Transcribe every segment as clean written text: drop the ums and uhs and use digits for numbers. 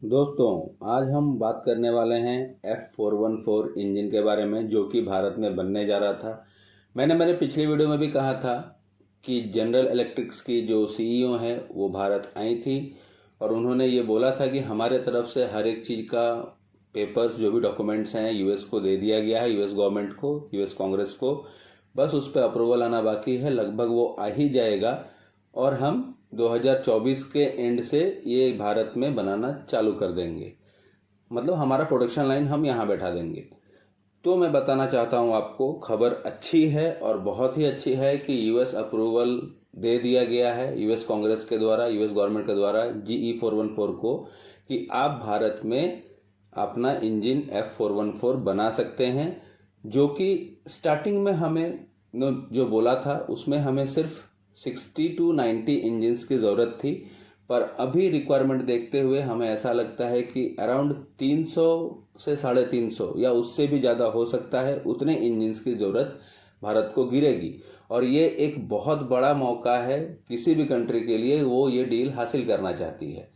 दोस्तों, आज हम बात करने वाले हैं F414 इंजन के बारे में, जो कि भारत में बनने जा रहा था। मैंने मेरे पिछली वीडियो में भी कहा था कि जनरल इलेक्ट्रिक्स की जो सीईओ हैं वो भारत आई थी और उन्होंने ये बोला था कि हमारे तरफ से हर एक चीज़ का पेपर्स, जो भी डॉक्यूमेंट्स हैं, यूएस को दे दिया गया है, यूएस गवर्नमेंट को, यूएस कांग्रेस को। बस उस पर अप्रूवल आना बाकी है। लगभग वो आ ही जाएगा और हम 2024 के एंड से ये भारत में बनाना चालू कर देंगे। मतलब हमारा प्रोडक्शन लाइन हम यहाँ बैठा देंगे। तो मैं बताना चाहता हूँ आपको, खबर अच्छी है और बहुत ही अच्छी है कि यूएस अप्रूवल दे दिया गया है यूएस कांग्रेस के द्वारा, यूएस गवर्नमेंट के द्वारा GE414 को, कि आप भारत में अपना इंजन F414 बना सकते हैं। जो कि स्टार्टिंग में हमें जो बोला था उसमें हमें सिर्फ 60 to 90 इंजन्स की ज़रूरत थी, पर अभी रिक्वायरमेंट देखते हुए हमें ऐसा लगता है कि अराउंड 300 से 350 या उससे भी ज़्यादा हो सकता है, उतने इंजन्स की ज़रूरत भारत को गिरेगी। और ये एक बहुत बड़ा मौका है किसी भी कंट्री के लिए, वो ये डील हासिल करना चाहती है।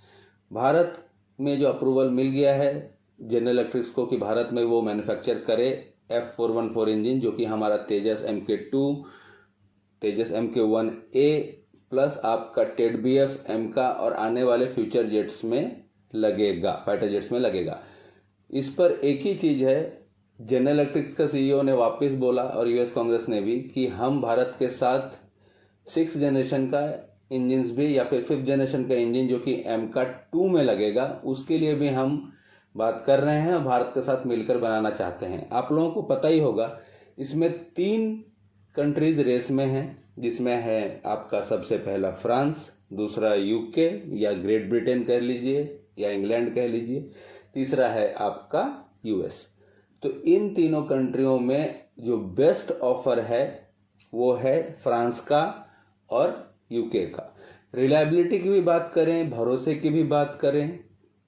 भारत में जो अप्रूवल मिल गया है जनरल इलेक्ट्रिक्स को कि भारत में वो मैन्युफैक्चर करे F414 इंजन, जो कि हमारा तेजस MK2, तेजस MK1A प्लस आपका TED-BF M का और आने वाले फ्यूचर जेट्स में लगेगा, फाइटर जेट्स में लगेगा। इस पर एक ही चीज़ है, जनरल इलेक्ट्रिक्स का सीईओ ने वापस बोला और यूएस कांग्रेस ने भी कि हम भारत के साथ 6th जनरेशन का इंजन्स भी या फिर 5th जनरेशन का इंजन जो कि MK2 में लगेगा, उसके लिए भी हम बात कर रहे हैं और भारत के साथ मिलकर बनाना चाहते हैं। आप लोगों को पता ही होगा, इसमें 3 कंट्रीज रेस में हैं, जिसमें है आपका सबसे पहला फ्रांस, दूसरा यूके या ग्रेट ब्रिटेन कह लीजिए या इंग्लैंड कह लीजिए, तीसरा है आपका यूएस। तो इन तीनों कंट्रियों में जो बेस्ट ऑफर है वो है फ्रांस का और यूके का। रिलायबिलिटी की भी बात करें, भरोसे की भी बात करें,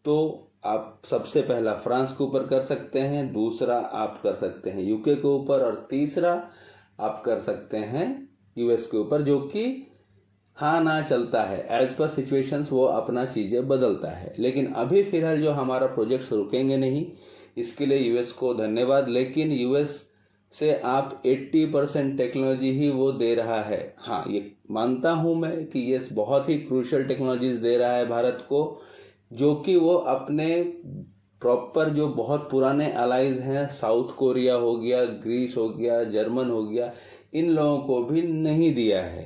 तो आप सबसे पहला फ्रांस के ऊपर कर सकते हैं, दूसरा आप कर सकते हैं यूके के ऊपर और तीसरा आप कर सकते हैं यूएस के ऊपर, जो कि हाँ ना चलता है। एज पर सिचुएशंस वो अपना चीज़ें बदलता है। लेकिन अभी फिलहाल जो हमारा प्रोजेक्ट्स रुकेंगे नहीं, इसके लिए यूएस को धन्यवाद। लेकिन यूएस से आप 80% टेक्नोलॉजी ही वो दे रहा है। हाँ, ये मानता हूँ मैं कि ये बहुत ही क्रूशियल टेक्नोलॉजीज दे रहा है भारत को, जो कि वो अपने प्रॉपर जो बहुत पुराने अलाइज हैं, साउथ कोरिया हो गया, ग्रीस हो गया, जर्मन हो गया, इन लोगों को भी नहीं दिया है,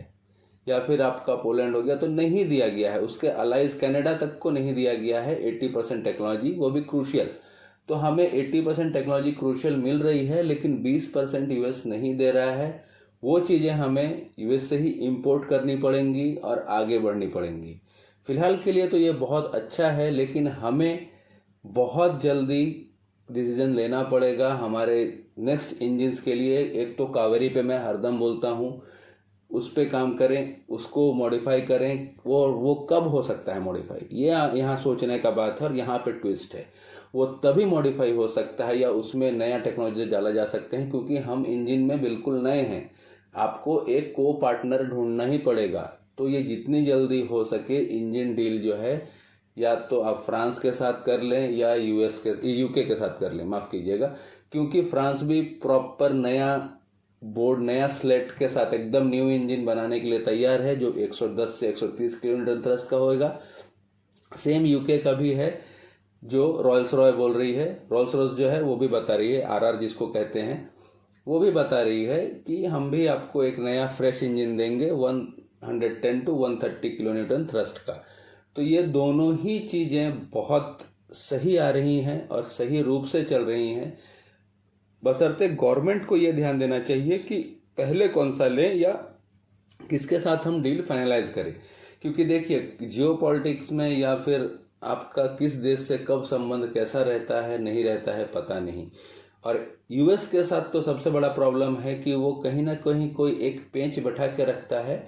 या फिर आपका पोलैंड हो गया तो नहीं दिया गया है, उसके अलाइज कनाडा तक को नहीं दिया गया है 80% टेक्नोलॉजी, वो भी क्रूशियल। तो हमें 80% टेक्नोलॉजी क्रूशियल मिल रही है, लेकिन 20% यूएस नहीं दे रहा है। वो चीज़ें हमें यूएस से ही इंपोर्ट करनी पड़ेंगी और आगे बढ़नी पड़ेंगी। फिलहाल के लिए तो ये बहुत अच्छा है, लेकिन हमें बहुत जल्दी डिसीजन लेना पड़ेगा हमारे नेक्स्ट इंजन्स के लिए। एक तो कावेरी पे मैं हरदम बोलता हूँ, उस पे काम करें, उसको मॉडिफाई करें। वो कब हो सकता है मॉडिफाई, ये यहाँ सोचने का बात है। और यहाँ पे ट्विस्ट है, वो तभी मॉडिफाई हो सकता है या उसमें नया टेक्नोलॉजी डाला जा सकते हैं, क्योंकि हम इंजन में बिल्कुल नए हैं। आपको एक को पार्टनर ढूंढना ही पड़ेगा। तो ये जितनी जल्दी हो सके इंजन डील जो है, या तो आप फ्रांस के साथ कर लें या यूके के साथ कर लें, माफ़ कीजिएगा, क्योंकि फ्रांस भी प्रॉपर नया बोर्ड, नया स्लेट के साथ एकदम न्यू इंजन बनाने के लिए तैयार है, जो 110 से 130 किलोमीटर थ्रस्ट का होएगा। सेम यूके का भी है, जो रॉयल्स रॉय बोल रही है, रॉल्स रॉयस जो है वो भी बता रही है, आरआर जिसको कहते हैं, वो भी बता रही है कि हम भी आपको एक नया फ्रेश इंजन देंगे 110 to 130 किलोन्यूटन थ्रस्ट का। तो ये दोनों ही चीज़ें बहुत सही आ रही हैं और सही रूप से चल रही हैं। बशर्ते गवर्नमेंट को ये ध्यान देना चाहिए कि पहले कौन सा लें या किसके साथ हम डील फाइनलाइज करें। क्योंकि देखिए, जियो पॉलिटिक्स में या फिर आपका किस देश से कब संबंध कैसा रहता है, नहीं रहता है, पता नहीं। और यूएस के साथ तो सबसे बड़ा प्रॉब्लम है कि वो कहीं ना कहीं कोई एक पेंच बैठा के रखता है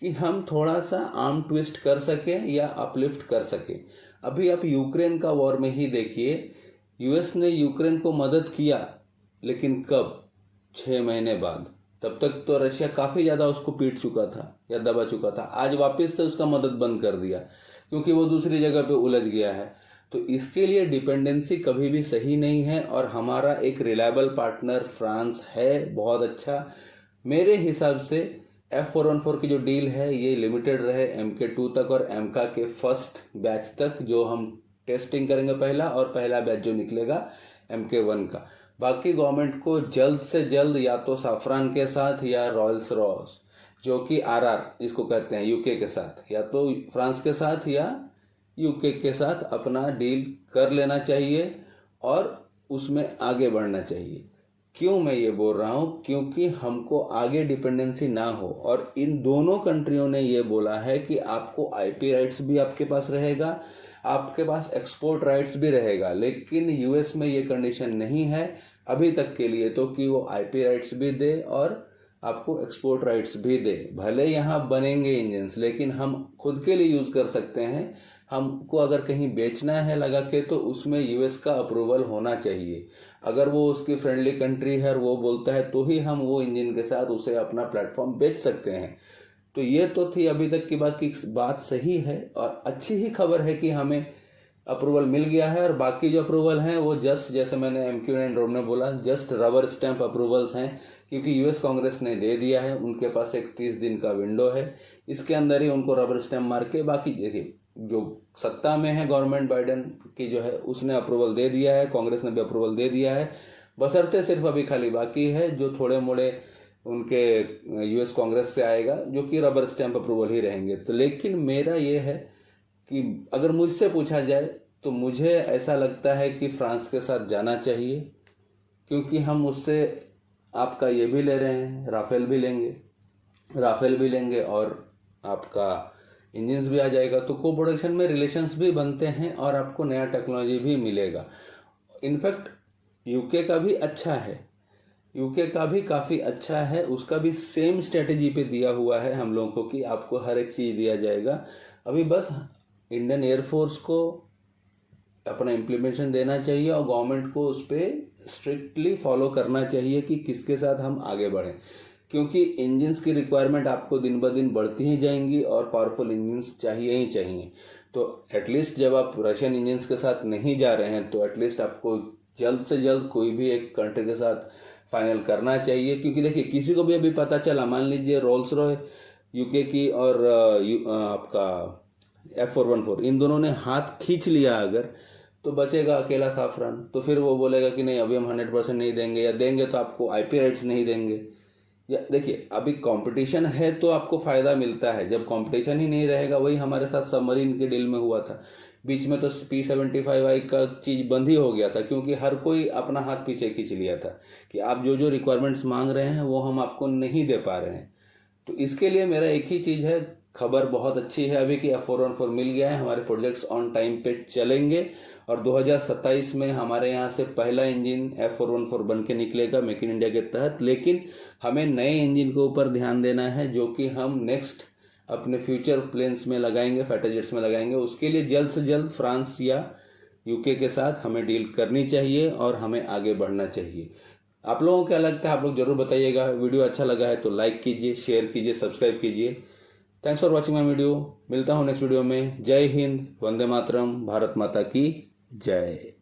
कि हम थोड़ा सा आर्म ट्विस्ट कर सकें या अपलिफ्ट कर सकें। अभी आप यूक्रेन का वॉर में ही देखिए, यूएस ने यूक्रेन को मदद किया, लेकिन कब? 6 महीने बाद। तब तक तो रशिया काफ़ी ज़्यादा उसको पीट चुका था या दबा चुका था। आज वापस से उसका मदद बंद कर दिया, क्योंकि वो दूसरी जगह पे उलझ गया है। तो इसके लिए डिपेंडेंसी कभी भी सही नहीं है, और हमारा एक रिलायबल पार्टनर फ्रांस है बहुत अच्छा। मेरे हिसाब से F414 की जो डील है ये लिमिटेड रहे MK2 तक और एमका के फर्स्ट बैच तक, जो हम टेस्टिंग करेंगे पहला, और पहला बैच जो निकलेगा MK1 का। बाकी गवर्नमेंट को जल्द से जल्द या तो साफरान के साथ या रॉयल्स रॉस जो कि RR इसको कहते हैं यूके के साथ, या तो फ्रांस के साथ या यूके के साथ अपना डील कर लेना चाहिए और उसमें आगे बढ़ना चाहिए। क्यों मैं ये बोल रहा हूँ? क्योंकि हमको आगे डिपेंडेंसी ना हो, और इन दोनों कंट्रियों ने ये बोला है कि आपको IP राइट्स भी आपके पास रहेगा, आपके पास एक्सपोर्ट राइट्स भी रहेगा। लेकिन US में ये कंडीशन नहीं है अभी तक के लिए तो कि वो IP राइट्स भी दे और आपको एक्सपोर्ट राइट्स भी दे। भले यहाँ बनेंगे इंजन्स, लेकिन हम खुद के लिए यूज़ कर सकते हैं। हमको अगर कहीं बेचना है लगा के तो उसमें US का अप्रूवल होना चाहिए। अगर वो उसकी फ्रेंडली कंट्री है और वो बोलता है तो ही हम वो इंजन के साथ उसे अपना प्लेटफॉर्म बेच सकते हैं। तो ये तो थी अभी तक की बात सही है, और अच्छी ही खबर है कि हमें अप्रूवल मिल गया है। और बाकी जो अप्रूवल हैं वो जस्ट, जैसे मैंने MQ9 रोड ने बोला, जस्ट रबर स्टैंप अप्रूवल्स हैं, क्योंकि US कांग्रेस ने दे दिया है। उनके पास एक 30 दिन का विंडो है, इसके अंदर ही उनको रबर स्टैंप मार के, बाकी देखिए जो सत्ता में है गवर्नमेंट बाइडेन की जो है उसने अप्रूवल दे दिया है, कांग्रेस ने भी अप्रूवल दे दिया है। बशर्ते सिर्फ अभी खाली बाकी है जो थोड़े मोड़े उनके US कांग्रेस से आएगा, जो कि रबर स्टैंप अप्रूवल ही रहेंगे। तो लेकिन मेरा ये है कि अगर मुझसे पूछा जाए तो मुझे ऐसा लगता है कि फ्रांस के साथ जाना चाहिए, क्योंकि हम उससे आपका ये भी ले रहे हैं, राफेल भी लेंगे और आपका इंजन्स भी आ जाएगा। तो को प्रोडक्शन में रिलेशंस भी बनते हैं और आपको नया टेक्नोलॉजी भी मिलेगा। इनफैक्ट यूके का भी अच्छा है, यूके का भी काफ़ी अच्छा है, उसका भी सेम स्ट्रेटेजी पे दिया हुआ है हम लोगों को कि आपको हर एक चीज़ दिया जाएगा। अभी बस इंडियन एयरफोर्स को अपना इम्प्लीमेंटेशन देना चाहिए और गवर्नमेंट को उस पर स्ट्रिक्टली फॉलो करना चाहिए कि किसके साथ हम आगे बढ़ें, क्योंकि इंजन्स की रिक्वायरमेंट आपको दिन ब दिन बढ़ती ही जाएंगी और पावरफुल इंजन्स चाहिए ही चाहिए। तो एटलीस्ट जब आप रशियन इंजन्स के साथ नहीं जा रहे हैं तो एटलीस्ट आपको जल्द से जल्द कोई भी एक कंट्री के साथ फाइनल करना चाहिए। क्योंकि देखिए किसी को भी अभी पता चला, मान लीजिए रोल्स रॉय यूके की और आपका F414 इन दोनों ने हाथ खींच लिया अगर, तो बचेगा अकेला साफरान। तो फिर वो बोलेगा कि नहीं अभी हम 100% नहीं देंगे, या देंगे तो आपको IP राइट्स नहीं देंगे। या देखिए अभी कंपटीशन है तो आपको फ़ायदा मिलता है, जब कंपटीशन ही नहीं रहेगा, वही हमारे साथ सबमरीन के डील में हुआ था। बीच में तो P75I का चीज़ बंद ही हो गया था, क्योंकि हर कोई अपना हाथ पीछे खींच लिया था कि आप जो जो रिक्वायरमेंट्स मांग रहे हैं वो हम आपको नहीं दे पा रहे हैं। तो इसके लिए मेरा एक ही चीज़ है, खबर बहुत अच्छी है अभी कि F414 मिल गया है, हमारे प्रोजेक्ट्स ऑन टाइम पे चलेंगे और 2027 में हमारे यहाँ से पहला इंजन F414 बन के निकलेगा मेक इन इंडिया के तहत। लेकिन हमें नए इंजन के ऊपर ध्यान देना है जो कि हम नेक्स्ट अपने फ्यूचर प्लेन्स में लगाएंगे, फाइटर जेट्स में लगाएंगे। उसके लिए जल्द से जल्द फ्रांस या यूके के साथ हमें डील करनी चाहिए और हमें आगे बढ़ना चाहिए। आप लोगों को क्या लगता है, आप लोग जरूर बताइएगा। वीडियो अच्छा लगा है तो लाइक कीजिए, शेयर कीजिए, सब्सक्राइब कीजिए। Thanks for watching my video. मिलता हूँ नेक्स्ट वीडियो में। जय हिंद, वंदे मातरम, भारत माता की जय।